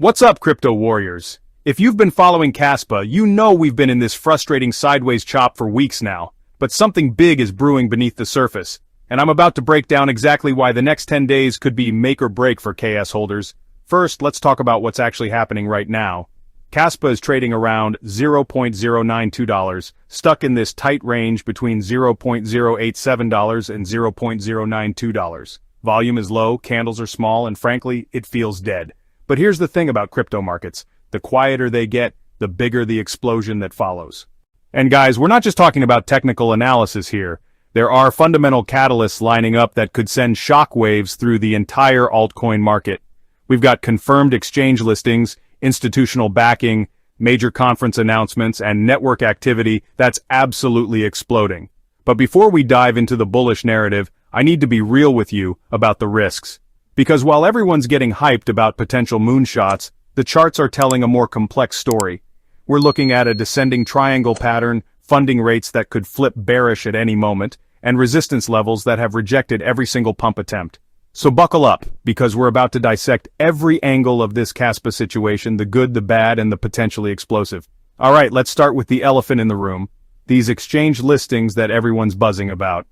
What's up, crypto warriors? If you've been following Kaspa, you know we've been in this frustrating sideways chop for weeks now, but something big is brewing beneath the surface, and I'm about to break down exactly why the next 10 days could be make or break for KS holders. First, let's talk about what's actually happening right now. Kaspa is trading around $0.092, stuck in this tight range between $0.087 and $0.092. Volume is low, candles are small, and frankly, it feels dead. But here's the thing about crypto markets. The quieter they get, the bigger the explosion that follows. And guys, we're not just talking about technical analysis here. There are fundamental catalysts lining up that could send shockwaves through the entire altcoin market. We've got confirmed exchange listings, institutional backing, major conference announcements, and network activity that's absolutely exploding. But before we dive into the bullish narrative, I need to be real with you about the risks. Because while everyone's getting hyped about potential moonshots, the charts are telling a more complex story. We're looking at a descending triangle pattern, funding rates that could flip bearish at any moment, and resistance levels that have rejected every single pump attempt. So buckle up, because we're about to dissect every angle of this Kaspa situation, the good, the bad, and the potentially explosive. Alright, let's start with the elephant in the room, these exchange listings that everyone's buzzing about.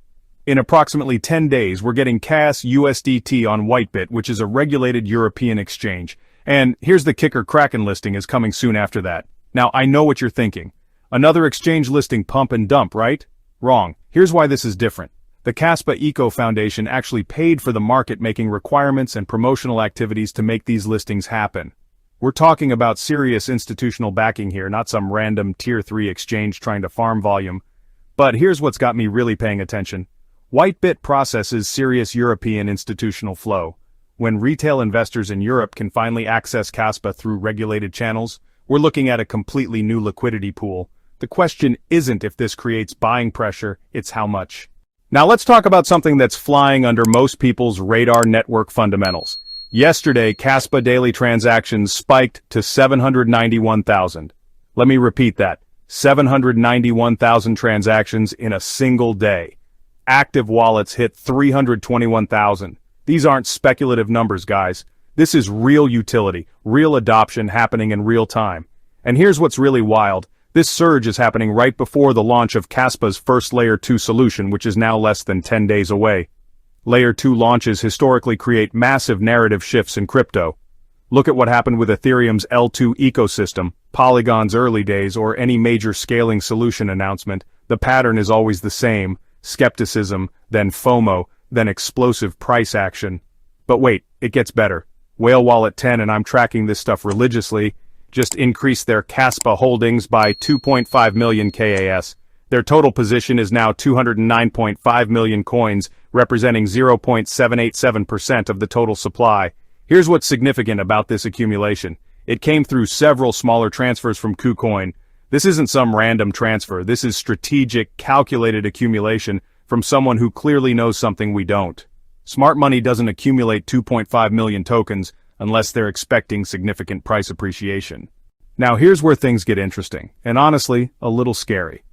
In approximately 10 days, we're getting KAS USDT on WhiteBit, which is a regulated European exchange. And here's the kicker, Kraken listing is coming soon after that. Now, I know what you're thinking. Another exchange listing pump and dump, right? Wrong. Here's why this is different. The Kaspa Eco Foundation actually paid for the market-making requirements and promotional activities to make these listings happen. We're talking about serious institutional backing here, not some random Tier 3 exchange trying to farm volume. But here's what's got me really paying attention. WhiteBit processes serious European institutional flow. When retail investors in Europe can finally access Kaspa through regulated channels, we're looking at a completely new liquidity pool. The question isn't if this creates buying pressure, it's how much. Now let's talk about something that's flying under most people's radar, network fundamentals. Yesterday, Kaspa daily transactions spiked to 791,000. Let me repeat that. 791,000 transactions in a single day. Active wallets hit 321,000. These aren't speculative numbers, guys. This is real utility, real adoption happening in real time. And here's what's really wild. This surge is happening right before the launch of Kaspa's first Layer 2 solution, which is now less than 10 days away. Layer 2 launches historically create massive narrative shifts in crypto. Look at what happened with Ethereum's L2 ecosystem, Polygon's early days, or any major scaling solution announcement. The pattern is always the same. Skepticism, then FOMO, then explosive price action. But wait, it gets better. Whale Wallet 10, and I'm tracking this stuff religiously, just increased their Kaspa holdings by 2.5 million KAS. Their total position is now 209.5 million coins, representing 0.787% of the total supply. Here's what's significant about this accumulation. It came through several smaller transfers from KuCoin. This isn't some random transfer. This is strategic, calculated accumulation from someone who clearly knows something we don't. Smart money doesn't accumulate 2.5 million tokens unless they're expecting significant price appreciation. Now here's where things get interesting, and honestly, a little scary.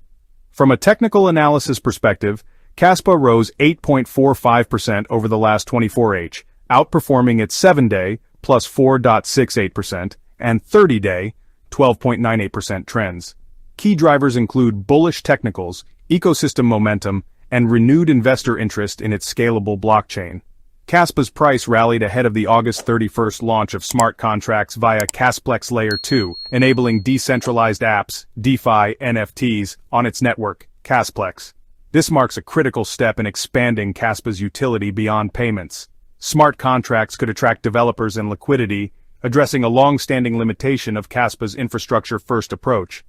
From a technical analysis perspective, Kaspa rose 8.45% over the last 24H, outperforming its 7-day, plus 4.68%, and 30-day, 12.98% trends. Key drivers include bullish technicals, ecosystem momentum, and renewed investor interest in its scalable blockchain. Kaspa's price rallied ahead of the August 31st launch of smart contracts via Kasplex Layer 2, enabling decentralized apps, DeFi, NFTs, on its network, Kasplex. This marks a critical step in expanding Kaspa's utility beyond payments. Smart contracts could attract developers and liquidity, addressing a long-standing limitation of Kaspa's infrastructure-first approach.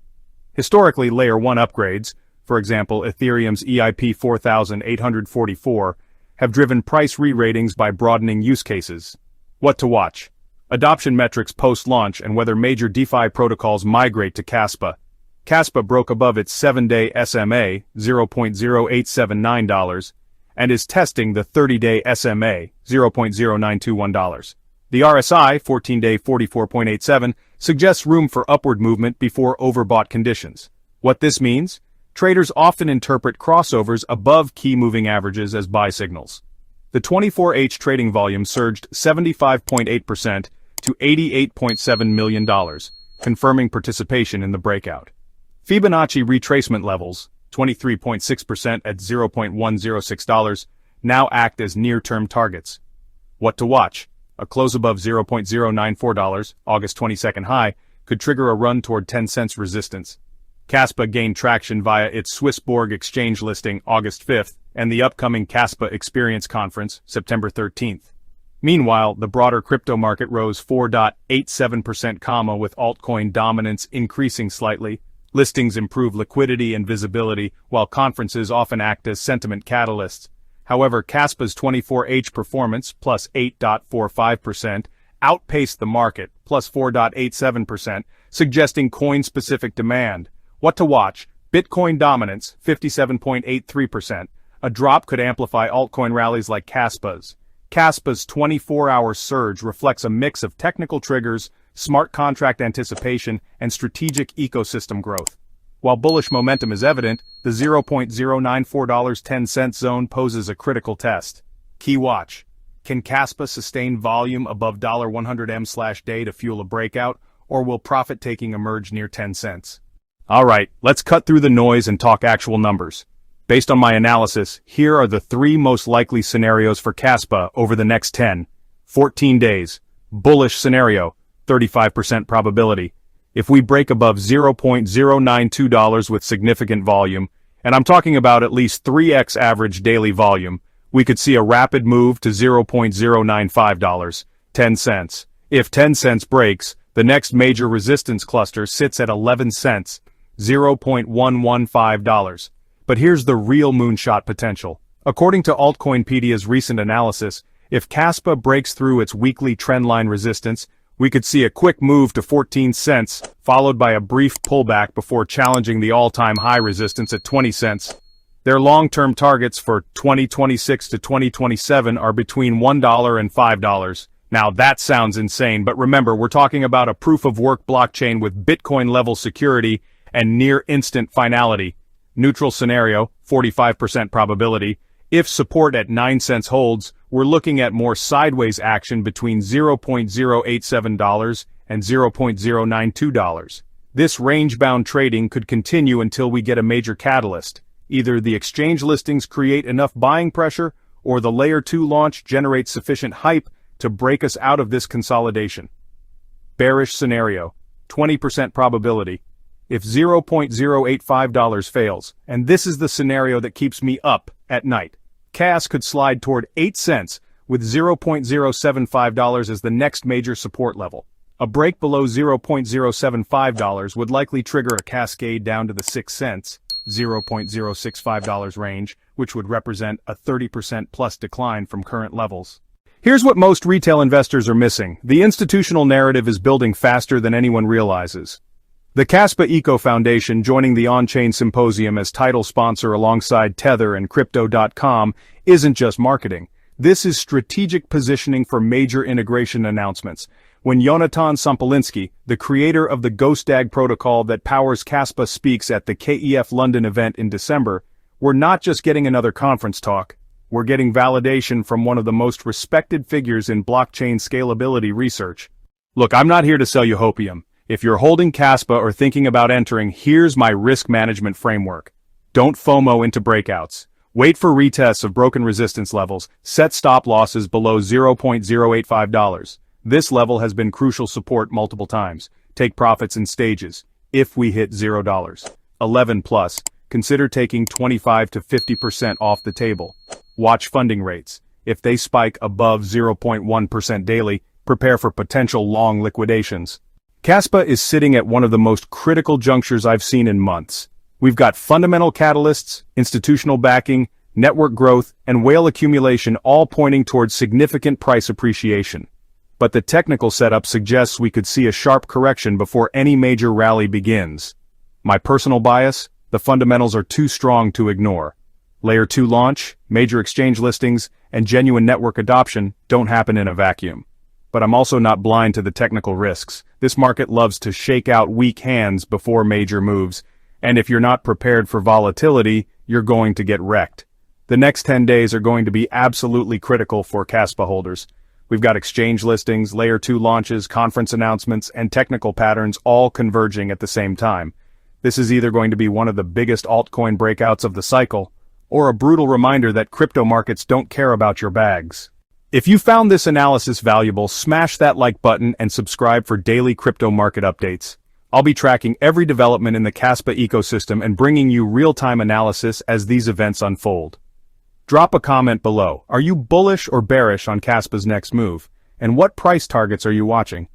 Historically, Layer 1 upgrades, for example Ethereum's EIP 4844, have driven price re-ratings by broadening use cases. What to watch? Adoption metrics post-launch and whether major DeFi protocols migrate to Kaspa. Kaspa broke above its 7-day SMA, $0.0879, and is testing the 30-day SMA, $0.0921. The RSI, 14-day 44.87, suggests room for upward movement before overbought conditions. What this means? Traders often interpret crossovers above key moving averages as buy signals. The 24H trading volume surged 75.8% to $88.7 million, confirming participation in the breakout. Fibonacci retracement levels, 23.6% at $0.106, now act as near-term targets. What to watch? A close above $0.094, August 22nd high, could trigger a run toward 10 cents resistance. Kaspa gained traction via its Swissborg exchange listing August 5th and the upcoming Kaspa Experience Conference, September 13th. Meanwhile, the broader crypto market rose 4.87%, with altcoin dominance increasing slightly. Listings improve liquidity and visibility, while conferences often act as sentiment catalysts. However, Kaspa's 24H performance, plus 8.45%, outpaced the market, plus 4.87%, suggesting coin-specific demand. What to watch? Bitcoin dominance, 57.83%. A drop could amplify altcoin rallies like Kaspa's. Kaspa's 24-hour surge reflects a mix of technical triggers, smart contract anticipation, and strategic ecosystem growth. While bullish momentum is evident, the $0.094.10 zone poses a critical test. Key watch. Can Kaspa sustain volume above $100m/day to fuel a breakout, or will profit-taking emerge near 10 cents? Alright, let's cut through the noise and talk actual numbers. Based on my analysis, here are the 3 most likely scenarios for Kaspa over the next 14 days. Bullish scenario, 35% probability. If we break above $0.092 with significant volume, and I'm talking about at least 3x average daily volume, we could see a rapid move to $0.095, 10 cents. If 10 cents breaks, the next major resistance cluster sits at 11 cents, $0.115. But here's the real moonshot potential. According to Altcoinpedia's recent analysis, if Kaspa breaks through its weekly trendline resistance, we could see a quick move to 14 cents, followed by a brief pullback before challenging the all-time high resistance at 20 cents. Their long-term targets for 2026 to 2027 are between $1 and $5. Now that sounds insane, but remember, we're talking about a proof-of-work blockchain with Bitcoin-level security and near-instant finality. Neutral scenario, 45% probability. If support at 9 cents holds, we're looking at more sideways action between $0.087 and $0.092. This range-bound trading could continue until we get a major catalyst. Either the exchange listings create enough buying pressure, or the Layer 2 launch generates sufficient hype to break us out of this consolidation. Bearish scenario, 20% probability. If $0.085 fails, and this is the scenario that keeps me up at night, KAS could slide toward 8 cents, with $0.075 as the next major support level. A break below $0.075 would likely trigger a cascade down to the 6 cents, $0.065 range, which would represent a 30% plus decline from current levels. Here's what most retail investors are missing. The institutional narrative is building faster than anyone realizes. The Kaspa Eco Foundation joining the on-chain symposium as title sponsor alongside Tether and Crypto.com isn't just marketing. This is strategic positioning for major integration announcements. When Jonathan Sampolinski, the creator of the GhostDAG protocol that powers Kaspa, speaks at the KEF London event in December, we're not just getting another conference talk, we're getting validation from one of the most respected figures in blockchain scalability research. Look, I'm not here to sell you hopium. If you're holding Kaspa or thinking about entering, here's my risk management framework. Don't FOMO into breakouts. Wait for retests of broken resistance levels. Set stop losses below $0.085. This level has been crucial support multiple times. Take profits in stages. If we hit $0. 11 plus, consider taking 25 to 50% off the table. Watch funding rates. If they spike above 0.1% daily, prepare for potential long liquidations. Kaspa is sitting at one of the most critical junctures I've seen in months. We've got fundamental catalysts, institutional backing, network growth, and whale accumulation all pointing towards significant price appreciation. But the technical setup suggests we could see a sharp correction before any major rally begins. My personal bias? The fundamentals are too strong to ignore. Layer 2 launch, major exchange listings, and genuine network adoption don't happen in a vacuum. But I'm also not blind to the technical risks. This market loves to shake out weak hands before major moves, and if you're not prepared for volatility, you're going to get wrecked. The next 10 days are going to be absolutely critical for Kaspa holders. We've got exchange listings, layer 2 launches, conference announcements, and technical patterns all converging at the same time. This is either going to be one of the biggest altcoin breakouts of the cycle, or a brutal reminder that crypto markets don't care about your bags. If you found this analysis valuable, smash that like button and subscribe for daily crypto market updates. I'll be tracking every development in the Kaspa ecosystem and bringing you real-time analysis as these events unfold. Drop a comment below. Are you bullish or bearish on Kaspa's next move? And what price targets are you watching?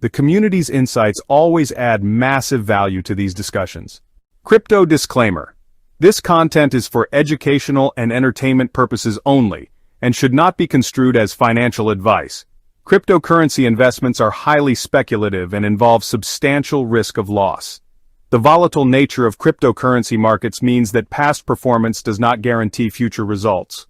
The community's insights always add massive value to these discussions. Crypto disclaimer. This content is for educational and entertainment purposes only, and should not be construed as financial advice. Cryptocurrency investments are highly speculative and involve substantial risk of loss. The volatile nature of cryptocurrency markets means that past performance does not guarantee future results.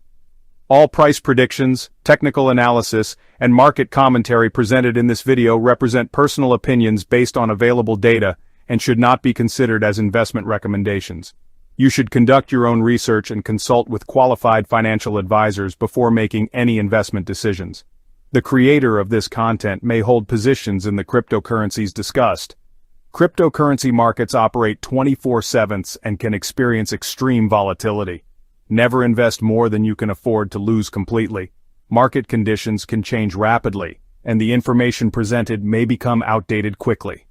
All price predictions, technical analysis, and market commentary presented in this video represent personal opinions based on available data and should not be considered as investment recommendations. You should conduct your own research and consult with qualified financial advisors before making any investment decisions. The creator of this content may hold positions in the cryptocurrencies discussed. Cryptocurrency markets operate 24/7 and can experience extreme volatility. Never invest more than you can afford to lose completely. Market conditions can change rapidly, and the information presented may become outdated quickly.